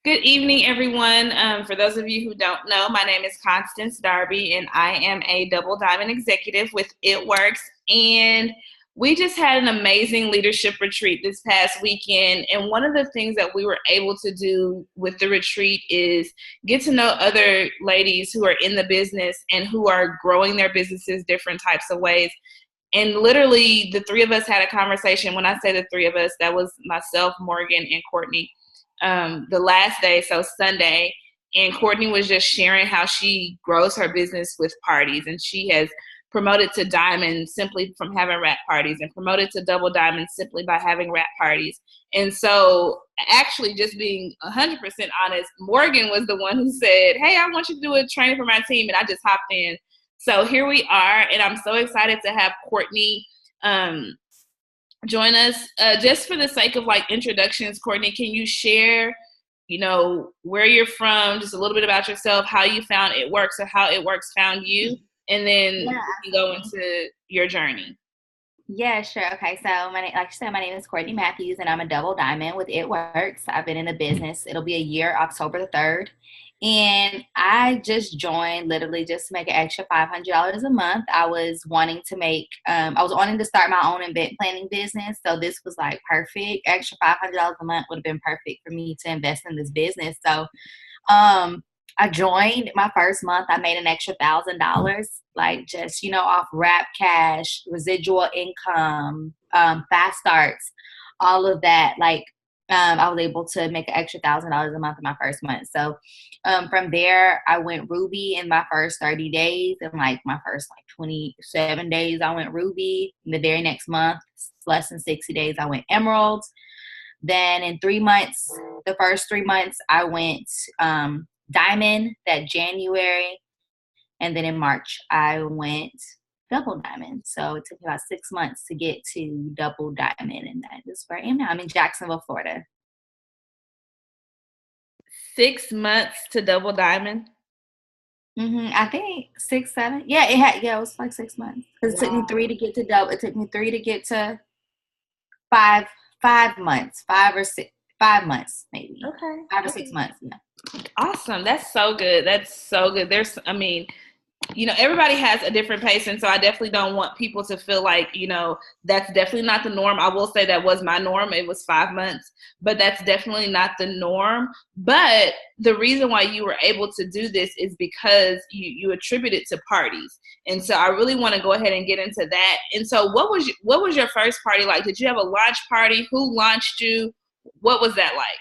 Good evening, everyone. For those of you who don't know, my name is Constance Darby, and I am a Double Diamond executive with It Works. And we just had an amazing leadership retreat this past weekend. And one of the things that we were able to do with the retreat is get to know other ladies who are in the business and who are growing their businesses different types of ways. And literally, the three of us had a conversation. When I say the three of us, that was myself, Morgan, and Courtney. The last day, so Sunday, and Courtney was just sharing how she grows her business with parties, and she has promoted to diamond simply from having wrap parties, and promoted to double diamond simply by having wrap parties. And so, actually, just being 100% honest, Morgan was the one who said, "Hey, I want you to do a training for my team," and I just hopped in. So here we are, and I'm so excited to have Courtney join us. Just for the sake of like introductions, Courtney, can you share, where you're from, just a little bit about yourself, how you found It Works or how It Works found you, and then we can go into your journey. Yeah, sure. Okay, so like you said, my name is Courtney Matthews, and I'm a double diamond with It Works. I've been in the business. It'll be a year, October the 3rd. And I just joined literally just to make an extra $500 a month. I was wanting to start my own event planning business. So this was like perfect. Extra $500 a month would have been perfect for me to invest in this business. So I joined my first month. I made an extra $1,000, like just, off wrap cash, residual income, fast starts, all of that. I was able to make an extra $1,000 a month in my first month. So from there, I went Ruby in my first 30 days. And like my first 27 days, I went Ruby. In the very next month, less than 60 days, I went Emerald. Then in 3 months, the first 3 months, I went Diamond that January. And then in March, I went double diamond. So it took me about 6 months to get to double diamond, and that is where I am now. I'm in Jacksonville, Florida. 6 months to double diamond. I think 6, 7. Yeah, it was like 6 months because it took me 3 to get to double. It took me 3 to get to 5 months, 5 months maybe. Okay, 5 or 6 months. Yeah. Awesome. That's so good. Everybody has a different pace, and so I definitely don't want people to feel like, that's definitely not the norm. I will say that was my norm. It was 5 months, but that's definitely not the norm. But the reason why you were able to do this is because you attribute it to parties. And so I really want to go ahead and get into that. And so what was your first party like? Did you have a launch party? Who launched you? What was that like?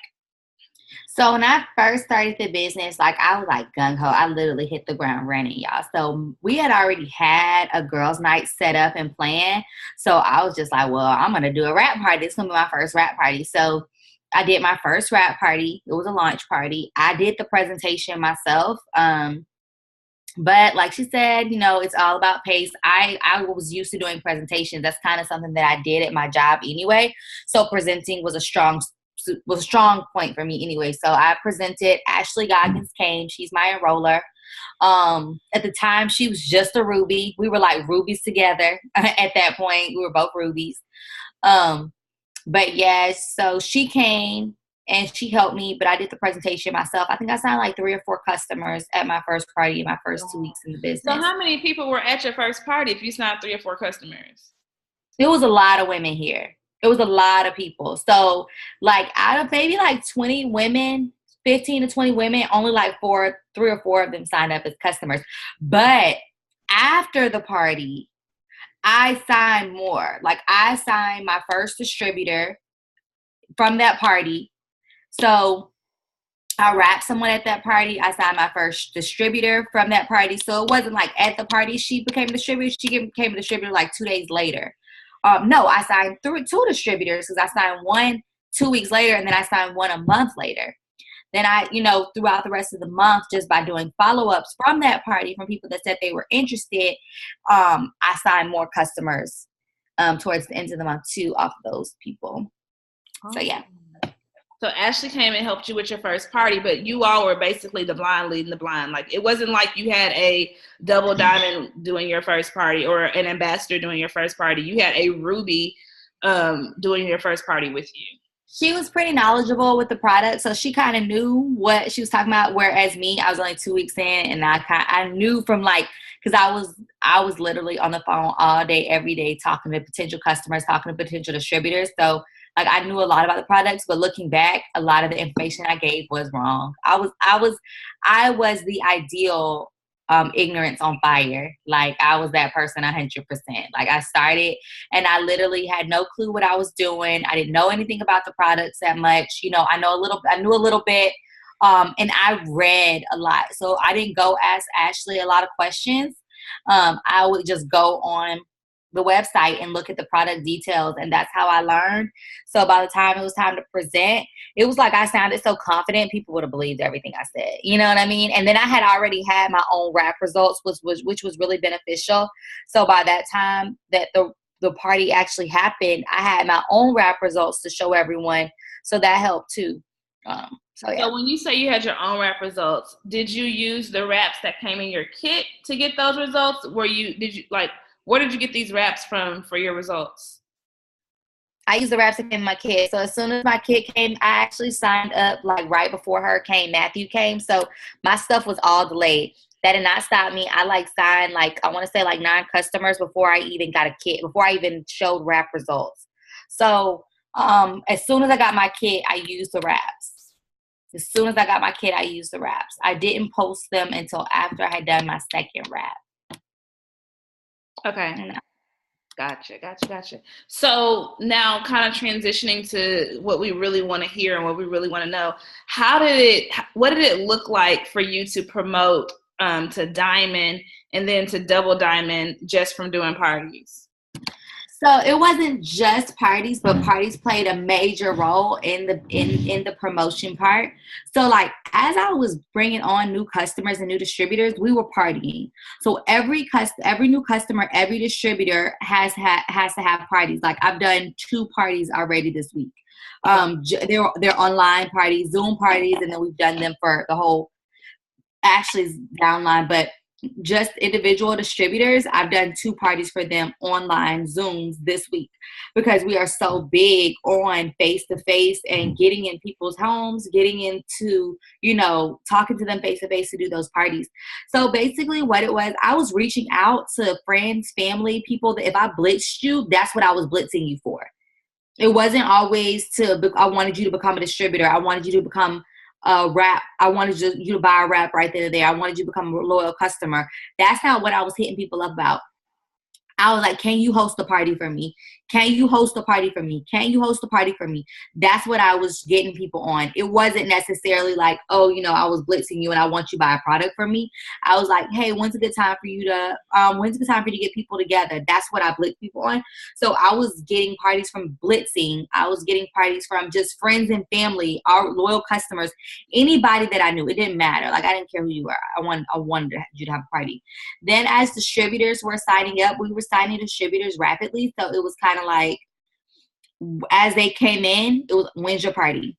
So when I first started the business, I was like gung-ho. I literally hit the ground running, y'all. So we had already had a girls' night set up and planned. So I was just like, well, I'm going to do a rap party. It's going to be my first rap party. So I did my first rap party. It was a launch party. I did the presentation myself. But like she said, it's all about pace. I was used to doing presentations. That's kind of something that I did at my job anyway. So presenting was a strong point for me anyway. So I presented. Ashley Goggins came. She's my enroller. At the time, she was just a Ruby. We were like rubies together at that point. We were both rubies. But yes, so she came and she helped me, but I did the presentation myself. I think I signed like 3 or 4 customers at my first party in my first 2 weeks in the business. So how many people were at your first party if you signed 3 or 4 customers? It was a lot of women here. It was a lot of people. So out of maybe 20 women, 15 to 20 women, only 3 or 4 of them signed up as customers. But after the party, I signed more. I signed my first distributor from that party. So I wrapped someone at that party. I signed my first distributor from that party. So it wasn't at the party she became a distributor. She became a distributor 2 days later. No, I signed 2 distributors because I signed one 2 weeks later, and then I signed one a month later. Then I, throughout the rest of the month, just by doing follow-ups from that party, from people that said they were interested, I signed more customers towards the end of the month too off of those people. So yeah. So Ashley came and helped you with your first party, but you all were basically the blind leading the blind. It wasn't like you had a double diamond doing your first party or an ambassador doing your first party. You had a Ruby doing your first party with you. She was pretty knowledgeable with the product, so she kind of knew what she was talking about. Whereas me, I was only 2 weeks in, and I knew from like, because I was literally on the phone all day, every day, talking to potential customers, talking to potential distributors. So like I knew a lot about the products, but looking back, a lot of the information I gave was wrong. I was the ideal ignorance on fire. Like I was that person 100%. Like I started and I literally had no clue what I was doing. I didn't know anything about the products that much. I knew a little bit. And I read a lot. So I didn't go ask Ashley a lot of questions. I would just go on the website and look at the product details, and that's how I learned. So by the time it was time to present, it was like I sounded so confident, people would have believed everything I said. You know what I mean? And then I had already had my own rap results, which was really beneficial. So by that time that the party actually happened, I had my own rap results to show everyone. So that helped too. So yeah. So when you say you had your own rap results, did you use the raps that came in your kit to get those results? Where did you get these raps from for your results? I used the raps in my kit. So as soon as my kit came, I actually signed up like right before Hurricane Matthew came. So my stuff was all delayed. That did not stop me. I signed I want to say 9 customers before I even got a kit, before I even showed rap results. So as soon as I got my kit, I used the raps. As soon as I got my kit, I used the raps. I didn't post them until after I had done my second rap. Okay. Gotcha. So now kind of transitioning to what we really want to hear and what we really want to know, what did it look like for you to promote to Diamond and then to Double Diamond just from doing parties? So it wasn't just parties, but parties played a major role in the promotion part. So as I was bringing on new customers and new distributors, we were partying. So every new customer, every distributor has to have parties. Like I've done 2 parties already this week. They're online parties, Zoom parties, and then we've done them for the whole Ashley's downline, but just individual distributors, I've done 2 parties for them online Zooms this week because we are so big on face-to-face and getting in people's homes, getting into, talking to them face-to-face to do those parties. So basically what it was, I was reaching out to friends, family, people that if I blitzed you, that's what I was blitzing you for. It wasn't always I wanted you to become a distributor. I wanted you to become rap. I wanted you to buy a rap right then and there. I wanted you to become a loyal customer. That's not what I was hitting people up about. I was like, can you host a party for me? Can you host a party for me? Can you host a party for me? That's what I was getting people on. It wasn't necessarily like, oh, I was blitzing you and I want you to buy a product from me. I was like, hey, when's a good time for you to get people together? That's what I blitz people on. So I was getting parties from blitzing. I was getting parties from just friends and family, our loyal customers, anybody that I knew. It didn't matter. I didn't care who you were. I wanted you to have a party. Then as distributors were signing up, we were signing distributors rapidly. So it was kind of like, as they came in, it was, when's your party?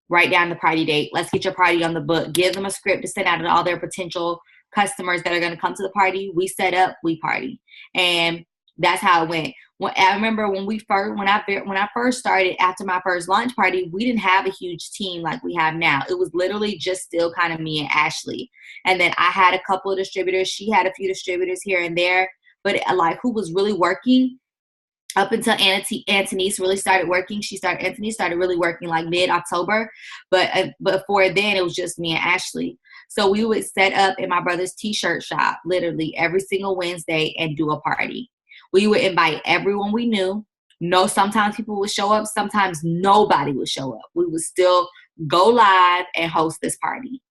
Write down the party date. Let's get your party on the book. Give them a script to send out to all their potential customers that are going to come to the party. We set up, we party. And that's how it went. I remember when I first started after my first launch party, we didn't have a huge team like we have now. It was literally just still kind of me and Ashley. And then I had a couple of distributors. She had a few distributors here and there. But who was really working up until Antonice really started working. Antonice started really working mid-October. But before then, it was just me and Ashley. So we would set up in my brother's t-shirt shop literally every single Wednesday and do a party. We would invite everyone we knew. Sometimes people would show up. Sometimes nobody would show up. We would still go live and host this party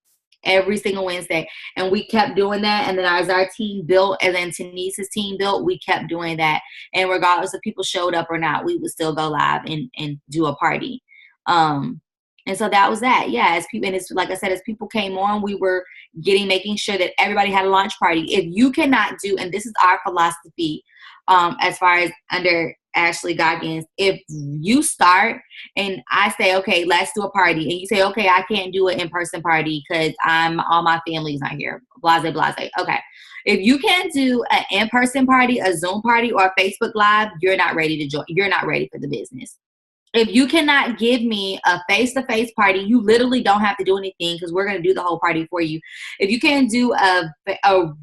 every single Wednesday. And we kept doing that. And then as our team built, and then Tenise's team built, we kept doing that. And regardless if people showed up or not, we would still go live and do a party. And so that was that. Yeah, as people, and it's like I said, as people came on, we were making sure that everybody had a launch party. If you cannot do, and this is our philosophy, as far as under Ashley Goggins, if you start and I say, okay, let's do a party, and you say, okay, I can't do an in-person party because all my family's not here, blase. Okay. If you can't do an in-person party, a Zoom party, or a Facebook Live, you're not ready to join. You're not ready for the business. If you cannot give me a face-to-face party, you literally don't have to do anything because we're going to do the whole party for you. If you can't do a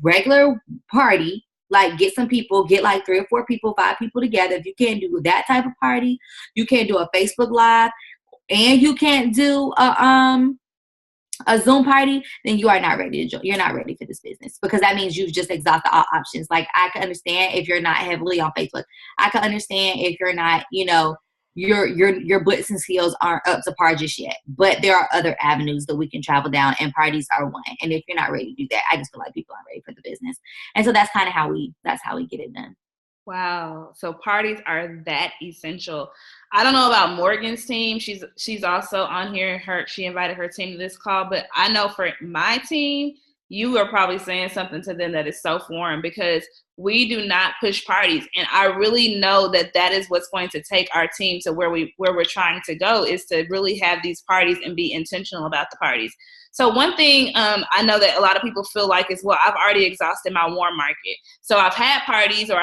regular party, like get some people, get like 3 or 4 people, 5 people together. If you can't do that type of party, you can't do a Facebook Live, and you can't do a Zoom party, then you are not ready to join. You're not ready for this business, because that means you've just exhausted all options. Like, I can understand if you're not heavily on Facebook. I can understand if you're not, your butts and skills aren't up to par just yet. But there are other avenues that we can travel down, and parties are one. And if you're not ready to do that, I just feel like people aren't ready for the business. And so that's kind of how we get it done. Wow. So parties are that essential. I don't know about Morgan's team. She's also on here. She invited her team to this call, but I know for my team, you are probably saying something to them that is so foreign, because we do not push parties. And I really know that is what's going to take our team to where we're trying to go, is to really have these parties and be intentional about the parties. So one thing I know that a lot of people feel like is, well, I've already exhausted my warm market. So I've had parties, or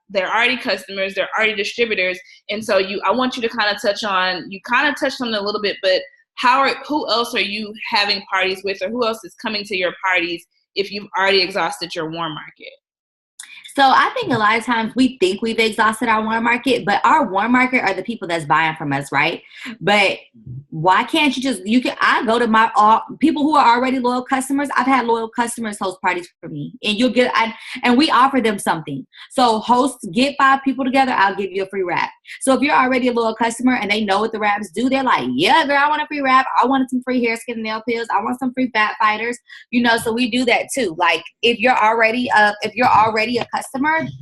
they're already customers, they're already distributors. And so I want you to kind of touched on it a little bit, but who else are you having parties with, or who else is coming to your parties if you've already exhausted your warm market? So I think a lot of times we think we've exhausted our warm market, but our warm market are the people that's buying from us, right? But why can't I go to my people who are already loyal customers. I've had loyal customers host parties for me, and and we offer them something. So get 5 people together, I'll give you a free wrap. So if you're already a loyal customer and they know what the wraps do, they're like, yeah, girl, I want a free wrap. I wanted some free hair, skin, and nail pills. I want some free fat fighters, so we do that too. Like, if you're already a customer,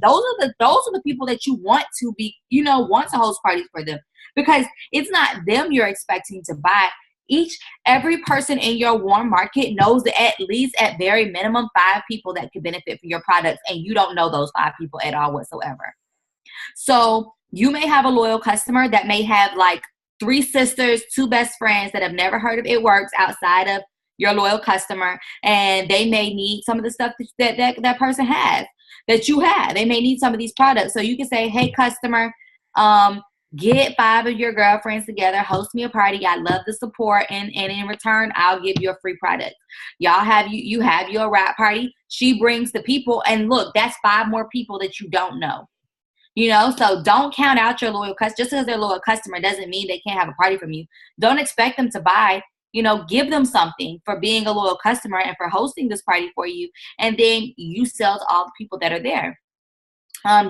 those are the people that you want to be, want to host parties for them, because it's not them you're expecting to buy. Every person in your warm market knows that at least, at very minimum, 5 people that could benefit from your products, and you don't know those 5 people at all whatsoever. So you may have a loyal customer that may have like 3 sisters, 2 best friends that have never heard of It Works outside of your loyal customer, and they may need some of the stuff that person has, that you have. They may need some of these products. So you can say, hey, customer, get 5 of your girlfriends together, host me a party. I love the support, and in return, I'll give you a free product. Y'all have you have your wrap party. She brings the people, and look, that's 5 more people that you don't know. So don't count out your loyal customer. Just because they're a loyal customer doesn't mean they can't have a party from you. Don't expect them to buy. Give them something for being a loyal customer and for hosting this party for you. And then you sell to all the people that are there.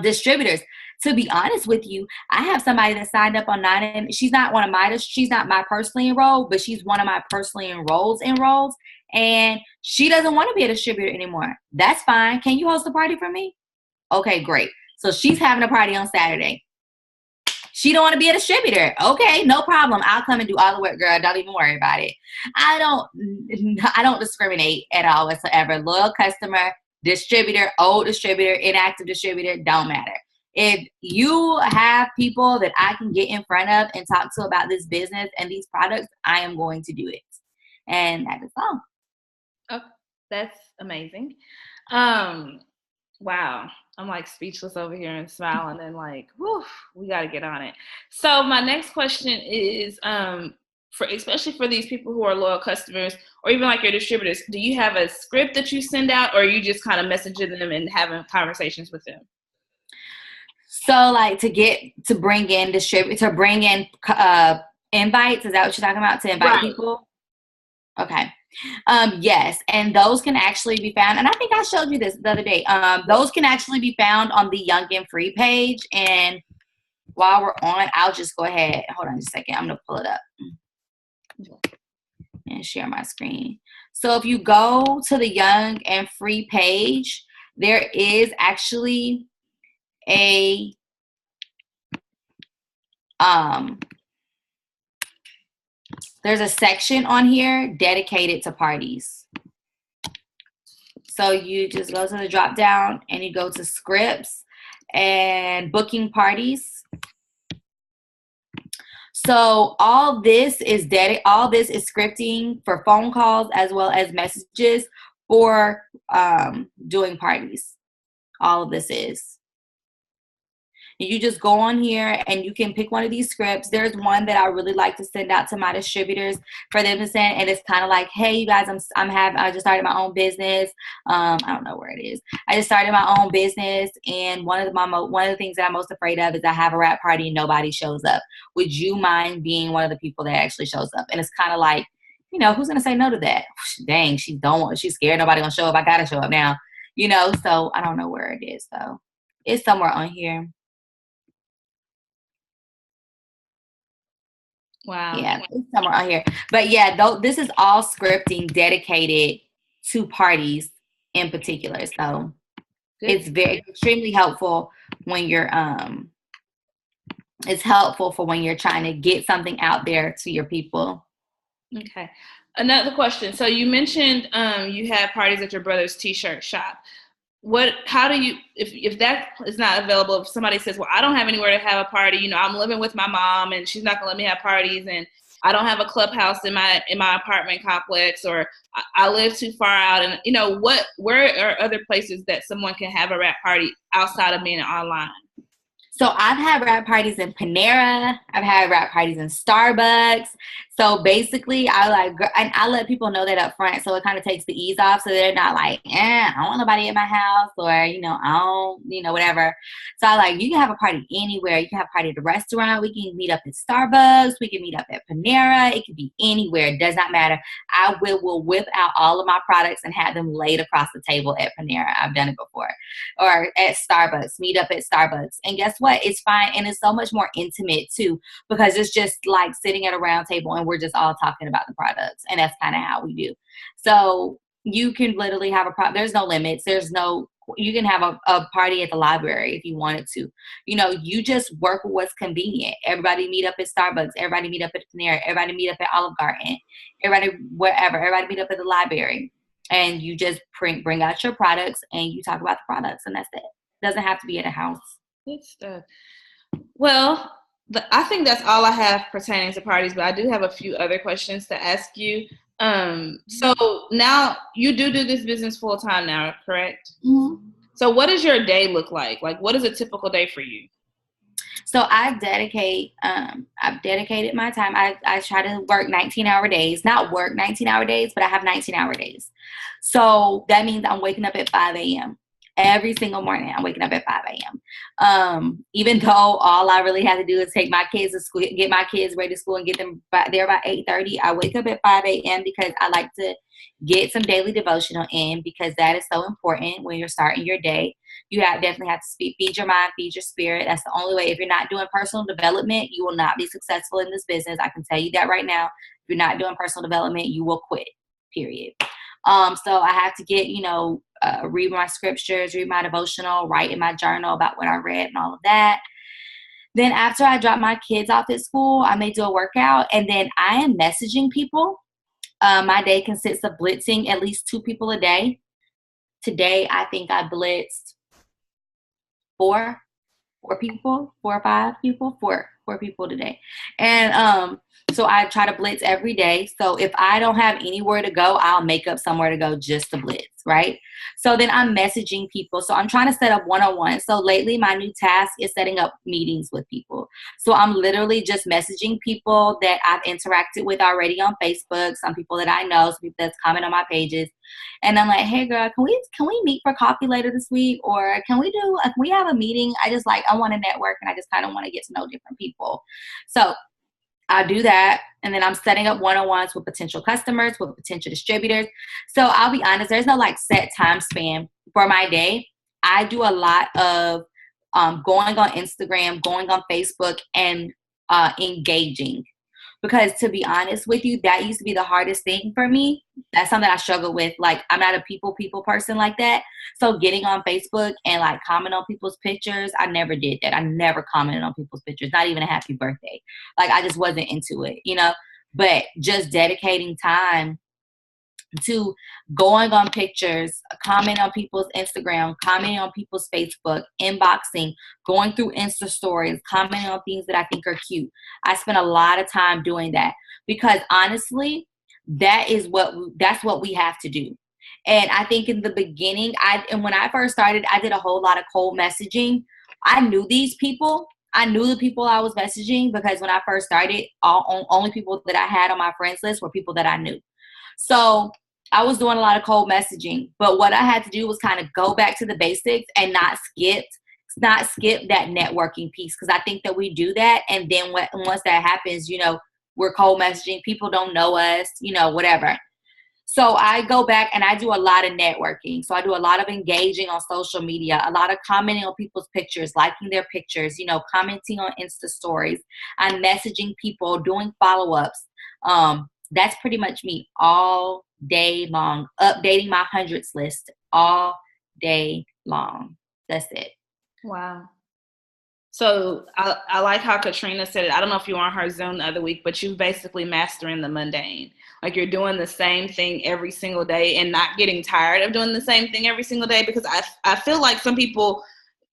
Distributors. To be honest with you, I have somebody that signed up on 9. She's not my personally enrolled, but she's one of my personally enrolled. And she doesn't want to be a distributor anymore. That's fine. Can you host a party for me? Okay, great. So she's having a party on Saturday. She don't want to be a distributor. Okay, no problem. I'll come and do all the work, girl. Don't even worry about it. I don't discriminate at all whatsoever. Loyal customer, distributor, old distributor, inactive distributor, don't matter. If you have people that I can get in front of and talk to about this business and these products, I am going to do it. And that is all. Oh, that's amazing. Wow. I'm like speechless over here and smiling and like, whew, we got to get on it. So my next question is, especially for these people who are loyal customers, or even like your distributors, do you have a script that you send out, or are you just kind of messaging them and having conversations with them? So like to bring in invites, is that what you're talking about? To invite people? Okay. Yes, and those can actually be found, and I think I showed you this the other day. Those can actually be found on the Young and Free page. And while we're on, I'll just go ahead. Hold on just a second. I'm gonna pull it up and share my screen. So if you go to the Young and Free page, there is actually there's a section on here dedicated to parties. So you just go to the drop down and you go to scripts and booking parties. So all this is scripting for phone calls as well as messages for doing parties. All of this is. You just go on here and you can pick one of these scripts. There's one that I really like to send out to my distributors for them to send, and it's kind of like, hey, you guys, I just started my own business. I don't know where it is. I just started my own business, and one of the things that I'm most afraid of is I have a rap party and nobody shows up. Would you mind being one of the people that actually shows up? And it's kind of like, who's gonna say no to that? Dang, she's scared nobody gonna show up. I gotta show up now. So I don't know where it is though. It's somewhere on here. Wow. Yeah, it's somewhere on here. But yeah, though this is all scripting dedicated to parties in particular. So it's extremely helpful when you're it's helpful for when you're trying to get something out there to your people. Okay. Another question. So you mentioned you had parties at your brother's t-shirt shop. How do you, if that is not available, if somebody says, well, I don't have anywhere to have a party, I'm living with my mom and she's not gonna let me have parties, and I don't have a clubhouse in my apartment complex, or I live too far out, and where are other places that someone can have a rap party outside of being online? So I've had rap parties in Panera. I've had rap parties in Starbucks. So basically, I let people know that up front, so it kind of takes the ease off, so they're not like, I don't want nobody at my house, or I don't, whatever. So you can have a party anywhere. You can have a party at a restaurant. We can meet up at Starbucks. We can meet up at Panera. It can be anywhere. It does not matter. I will whip out all of my products and have them laid across the table at Panera. I've done it before, or at Starbucks. Meet up at Starbucks, and guess what? It's fine, and it's so much more intimate too, because it's just like sitting at a round table and we're just all talking about the products, and that's kind of how we do. So you can literally have there's no limits. You can have a party at the library if you wanted to. You just work with what's convenient. Everybody meet up at Starbucks. Everybody meet up at Panera. Everybody meet up at Olive Garden. Everybody wherever. Everybody meet up at the library, and you just bring out your products and you talk about the products, and that's it. Doesn't have to be at a house. Good stuff. Well, I think that's all I have pertaining to parties, but I do have a few other questions to ask you. So now you do this business full time now, correct? Mm-hmm. So what does your day look like? Like, what is a typical day for you? So I've dedicated my time. I try to work 19-hour days, not work 19-hour days, but I have 19-hour days. So that means I'm waking up at 5 a.m. Every single morning. I'm waking up at 5 a.m. Even though all I really have to do is take my kids to school, get my kids ready to school, and get them there by 8:30. I wake up at 5 a.m. because I like to get some daily devotional in, because that is so important when you're starting your day. You definitely have to feed your mind, feed your spirit. That's the only way. If you're not doing personal development, you will not be successful in this business. I can tell you that right now. If you're not doing personal development, you will quit, period. So I have to get, read my scriptures, read my devotional, write in my journal about what I read and all of that. Then after I drop my kids off at school, I may do a workout, and then I am messaging people. My day consists of blitzing at least 2 people a day. Today, I think I blitzed 4 people, 4 or 5 people, 4 people today. And so I try to blitz every day. So if I don't have anywhere to go, I'll make up somewhere to go just to blitz, right? So then I'm messaging people. So I'm trying to set up one-on-one. So lately my new task is setting up meetings with people. So I'm literally just messaging people that I've interacted with already on Facebook, some people that I know, some people that's comment on my pages. And I'm like, hey girl, can we meet for coffee later this week? Or can we have a meeting? I want to network, and I just kind of want to get to know different people. So I do that, and then I'm setting up one-on-ones with potential customers, with potential distributors. So I'll be honest, there's no set time span for my day. I do a lot of going on Instagram, going on Facebook, and engaging. Because to be honest with you, that used to be the hardest thing for me. That's something I struggle with. I'm not a people person like that. So getting on Facebook and comment on people's pictures, I never did that. I never commented on people's pictures, not even a happy birthday. I just wasn't into it, But just dedicating time to going on pictures, comment on people's Instagram, commenting on people's Facebook, inboxing, going through Insta stories, commenting on things that I think are cute. I spend a lot of time doing that, because honestly, that's what we have to do. And I think in the beginning, when I first started, I did a whole lot of cold messaging I knew these people. I knew the people I was messaging because when I first started, only people that I had on my friends list were people that I knew. So I was doing a lot of cold messaging, but what I had to do was kind of go back to the basics and not skip that networking piece, because I think that we do that, and then once that happens, we're cold messaging, people don't know us, whatever. So I go back and I do a lot of networking. So I do a lot of engaging on social media, a lot of commenting on people's pictures, liking their pictures, commenting on Insta stories. I'm messaging people, doing follow-ups. That's pretty much me all day long, updating my hundreds list all day long. That's it. Wow. So I like how Katrina said it. I don't know if you were on her Zoom the other week, but you basically mastering the mundane. Like you're doing the same thing every single day and not getting tired of doing the same thing every single day, because I feel like some people,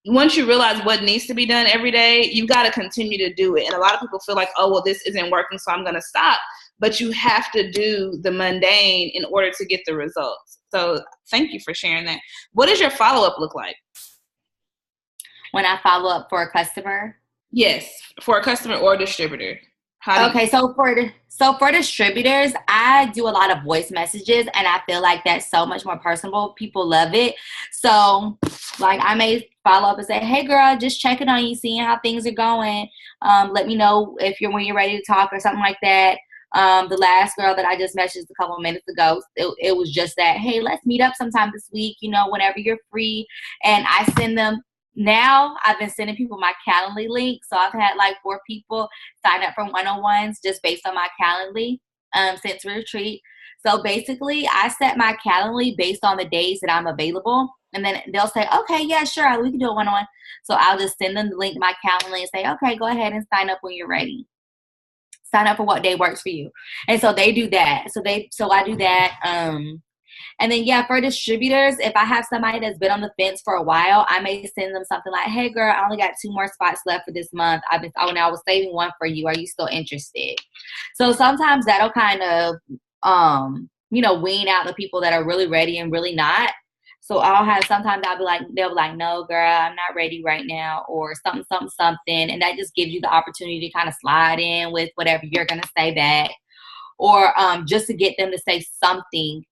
once you realize what needs to be done every day, you've got to continue to do it. And a lot of people feel like, oh, well, this isn't working, so I'm going to stop. But you have to do the mundane in order to get the results. So thank you for sharing that. What does your follow-up look like? When I follow up for a customer? Yes, for a customer or distributor. So for distributors, I do a lot of voice messages, and I feel like that's so much more personable. People love it. So like I may follow up and say, hey girl, just checking on you, seeing how things are going. Let me know when you're ready to talk or something like that. The last girl that I just messaged a couple of minutes ago, it was just that, hey, let's meet up sometime this week, whenever you're free. And I send them. Now I've been sending people my Calendly link. So I've had like 4 people sign up for one-on-ones just based on my Calendly since retreat. So basically I set my Calendly based on the days that I'm available. And then they'll say, okay, yeah, sure, we can do a one-on-one. So I'll just send them the link to my Calendly and say, okay, go ahead and sign up when you're ready. Sign up for what day works for you. And so they do that. So I do that. And then, yeah, for distributors, if I have somebody that's been on the fence for a while, I may send them something like, hey, girl, I only got 2 more spots left for this month. I was saving 1 for you. Are you still interested? So sometimes that'll kind of, wean out the people that are really ready and really not. So sometimes they'll be like, no, girl, I'm not ready right now, or something, something, something. And that just gives you the opportunity to kind of slide in with whatever you're going to say back, or just to get them to say something,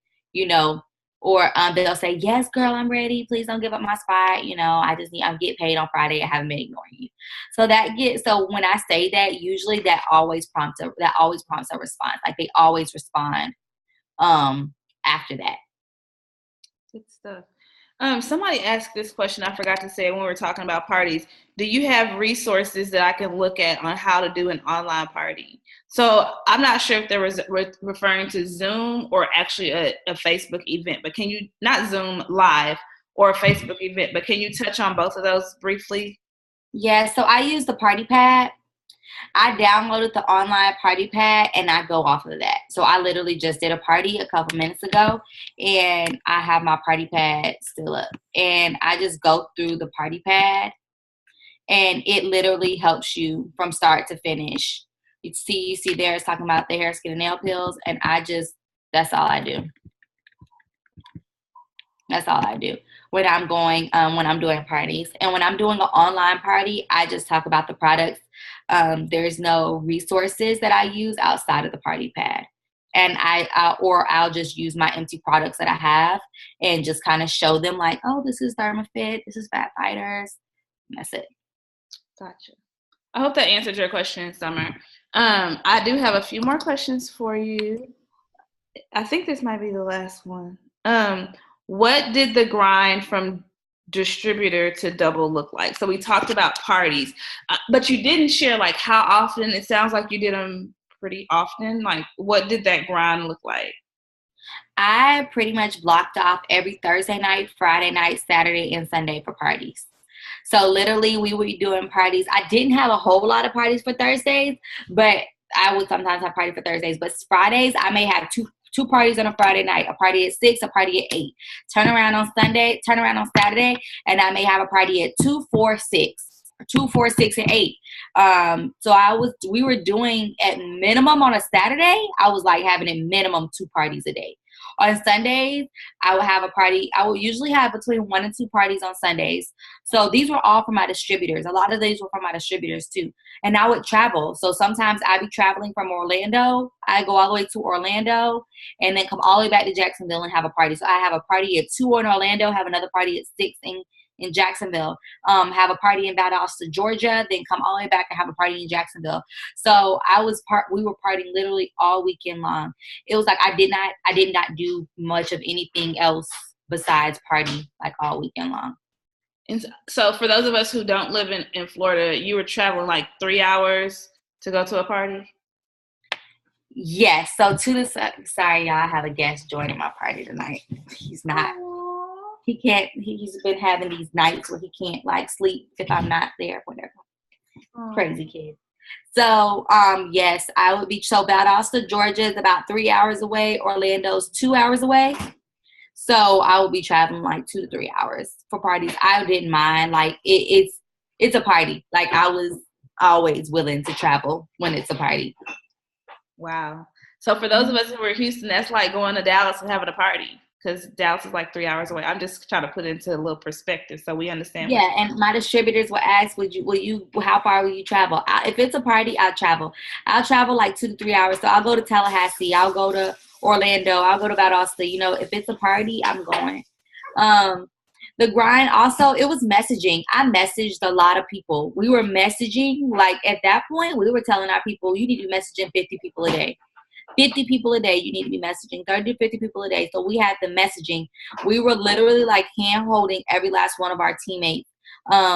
or they'll say, yes, girl, I'm ready. Please don't give up my spot. I'm getting paid on Friday. I haven't been ignoring you. So when I say that, usually that always prompts a response. Like they always respond after that. Good stuff. Somebody asked this question. I forgot to say it when we were talking about parties. Do you have resources that I can look at on how to do an online party? So I'm not sure if there was referring to Zoom or actually a Facebook event, but can you, not Zoom live or a Facebook event, but can you touch on both of those briefly? Yeah, so I use the Party Pad. I downloaded the online Party Pad and I go off of that. So I literally just did a party a couple minutes ago and I have my Party Pad still up. And I just go through the Party Pad and it literally helps you from start to finish. You see there it's talking about the hair, skin, and nail pills, and that's all I do. That's all I do when I'm doing parties. And when I'm doing an online party, I just talk about the products. There's no resources that I use outside of the Party Pad. And I'll just use my empty products that I have and just kind of show them like, oh, this is ThermaFit, this is Fat Fighters. And that's it. Gotcha. I hope that answered your question, Summer. I do have a few more questions for you. I think this might be the last one. What did the grind from distributor to double look like? So we talked about parties, but you didn't share like how often. It sounds like you did them pretty often. Like, what did that grind look like? I pretty much blocked off every Thursday night, Friday night, Saturday, and Sunday for parties. So literally we would be doing parties. I didn't have a whole lot of parties for Thursdays, but I would sometimes have parties for Thursdays. But Fridays, I may have two parties on a Friday night, a party at 6, a party at 8. Turn around on Saturday, and I may have a party at 2, 4, 6. 2, 4, 6, and 8. So we were doing at minimum on a Saturday, I was like having a minimum 2 parties a day. On Sundays, I would have a party. I would usually have between 1 and 2 parties on Sundays. So these were all from my distributors. A lot of these were from my distributors too. And I would travel. So sometimes I'd be traveling from Orlando. I go all the way to Orlando and then come all the way back to Jacksonville and have a party. So I have a party at 2 in Orlando, have another party at 6 in Jacksonville, have a party in Valdosta, Georgia, then come all the way back and have a party in Jacksonville. So we were partying literally all weekend long. It was like I did not do much of anything else besides party like all weekend long. And so for those of us who don't live in Florida, you were traveling like 3 hours to go to a party? Yes. So sorry, y'all, I have a guest joining my party tonight. He's not. He can't. He's been having these nights where he can't like sleep if I'm not there. Whatever. Crazy kid. So yes, I would be. So Valdosta, Georgia is about 3 hours away. Orlando's 2 hours away. So I would be traveling like 2 to 3 hours for parties. I didn't mind. Like it's a party. Like I was always willing to travel when it's a party. Wow. So for those of us who are in Houston, that's like going to Dallas and having a party, because Dallas is like 3 hours away. I'm just trying to put it into a little perspective so we understand. Yeah, and my distributors will ask, how far will you travel? If it's a party, I'll travel. I'll travel like 2 to 3 hours. So I'll go to Tallahassee. I'll go to Orlando. I'll go to Valdosta. You know, if it's a party, I'm going. The grind also, it was messaging. I messaged a lot of people. We were messaging, like at that point, we were telling our people, you need to be messaging 50 people a day. 50 people a day, you need to be messaging 30 to 50 people a day. So we had the messaging. We were literally like hand holding every last one of our teammates.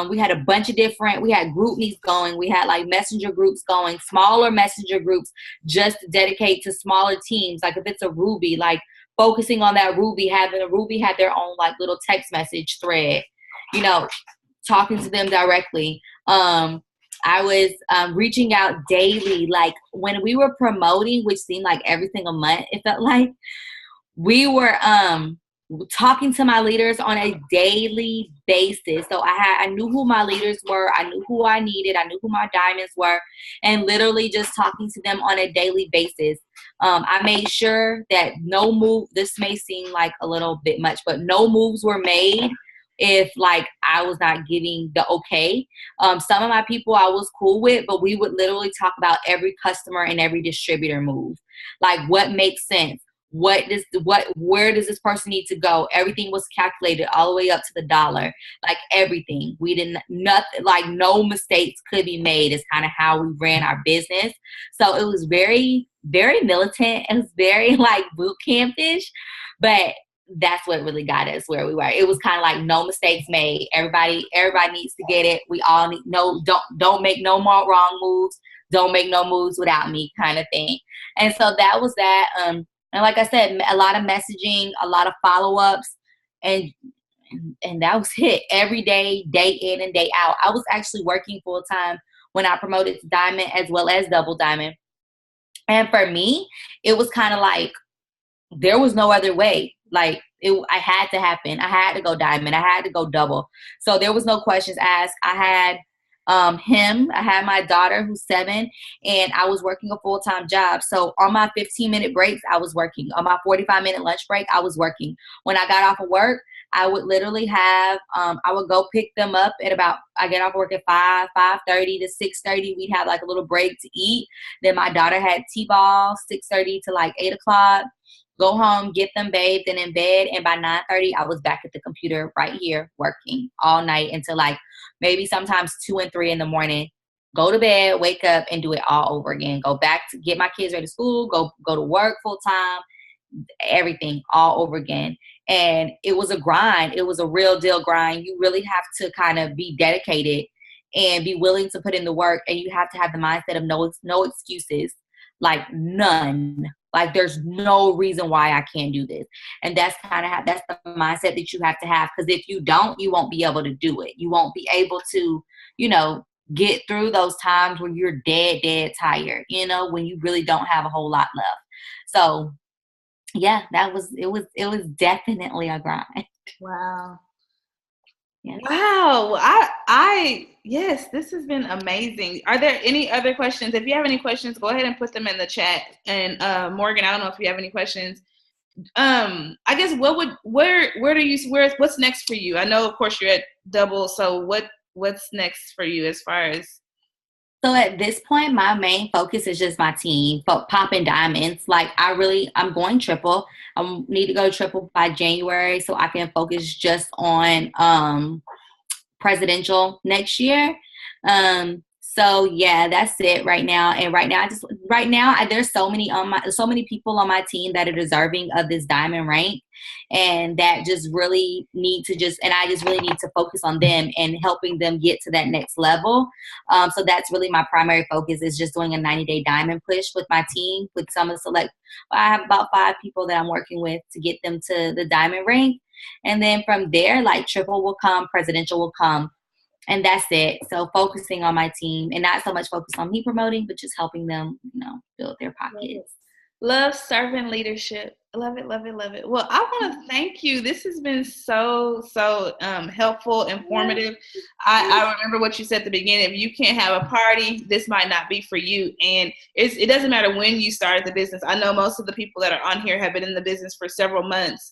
We had a bunch of we had group meets going. We had like messenger groups going, smaller messenger groups just to dedicate to smaller teams. Like if it's a Ruby, like focusing on that Ruby, having a Ruby had their own like little text message thread, you know, talking to them directly. I was reaching out daily. Like when we were promoting, which seemed like every single month, it felt like we were talking to my leaders on a daily basis. So I knew who my leaders were. I knew who I needed. I knew who my diamonds were, and literally just talking to them on a daily basis. I made sure that no move, this may seem like a little bit much, but no moves were made if like I was not giving the okay. Some of my people I was cool with, but we would literally talk about every customer and every distributor move. Like what makes sense? Where does this person need to go? Everything was calculated all the way up to the dollar. Like everything. We didn't, nothing, like no mistakes could be made is kind of how we ran our business. So it was very, very militant. It was very like boot campish, but that's what really got us where we were. It was kind of like no mistakes made. Everybody needs to get it. We all need, don't make no more wrong moves. Don't make no moves without me kind of thing. And so that was that. And like I said, a lot of messaging, a lot of follow-ups, and that was it every day, day in and day out. I was actually working full-time when I promoted to Diamond as well as Double Diamond. And for me, it was kind of like there was no other way. Like I had to happen. I had to go Diamond. I had to go Double. So there was no questions asked. I had I had my daughter who's 7, and I was working a full-time job. So on my 15-minute breaks, I was working. On my 45-minute lunch break, I was working. When I got off of work, I would literally have, I would go pick them up at I get off work at 5:30 to 6:30. We'd have like a little break to eat. Then my daughter had T-ball, 6:30 to like 8 o'clock. Go home, get them bathed and in bed. And by 9:30, I was back at the computer right here working all night until like maybe sometimes 2 and 3 in the morning. Go to bed, wake up, and do it all over again. Go back to get my kids ready to school, go to work full time, everything all over again. And it was a grind. It was a real deal grind. You really have to kind of be dedicated and be willing to put in the work. And you have to have the mindset of no excuses, like none. Like there's no reason why I can't do this. And that's that's the mindset that you have to have. Because if you don't, you won't be able to do it. You won't be able to, get through those times when you're dead tired, when you really don't have a whole lot left. So yeah, it was definitely a grind. Wow. Yes. Wow. Yes, this has been amazing. Are there any other questions? If you have any questions, go ahead and put them in the chat. And Morgan, I don't know if you have any questions. I guess where do you what's next for you? I know of course you're at Double, so what's next for you as far as So at this point, my main focus is just my team, popping diamonds. Like I'm going triple. I need to go triple by January so I can focus just on presidential next year. So yeah, that's it right now. And right now there's so many people on my team that are deserving of this diamond rank, and that just really need to and I just really need to focus on them and helping them get to that next level. So that's really my primary focus, is just doing a 90-day diamond push with my team, with some of the select. I have about 5 people that I'm working with to get them to the diamond rank. And then from there, like triple will come, presidential will come, and that's it. So focusing on my team and not so much focus on me promoting, but just helping them, build their pockets. love servant leadership? Love it, love it, love it. Well, I want to thank you. This has been so helpful, informative. I remember what you said at the beginning. If you can't have a party, this might not be for you. And it doesn't matter when you started the business. I know most of the people that are on here have been in the business for several months.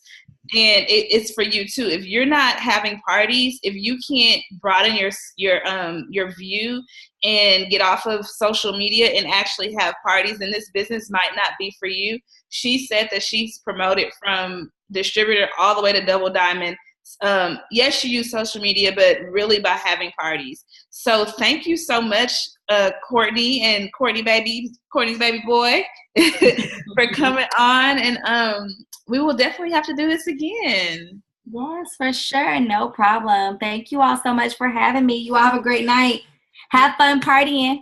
And it's for you too. If you're not having parties, if you can't broaden your view and get off of social media and actually have parties, then this business might not be for you. She said that she's promoted from distributor all the way to Double Diamond. Yes, she used social media, but really by having parties. So thank you so much, Courtney and Courtney's baby boy, for coming on. And we will definitely have to do this again. Yes, for sure. No problem. Thank you all so much for having me. You all have a great night. Have fun partying.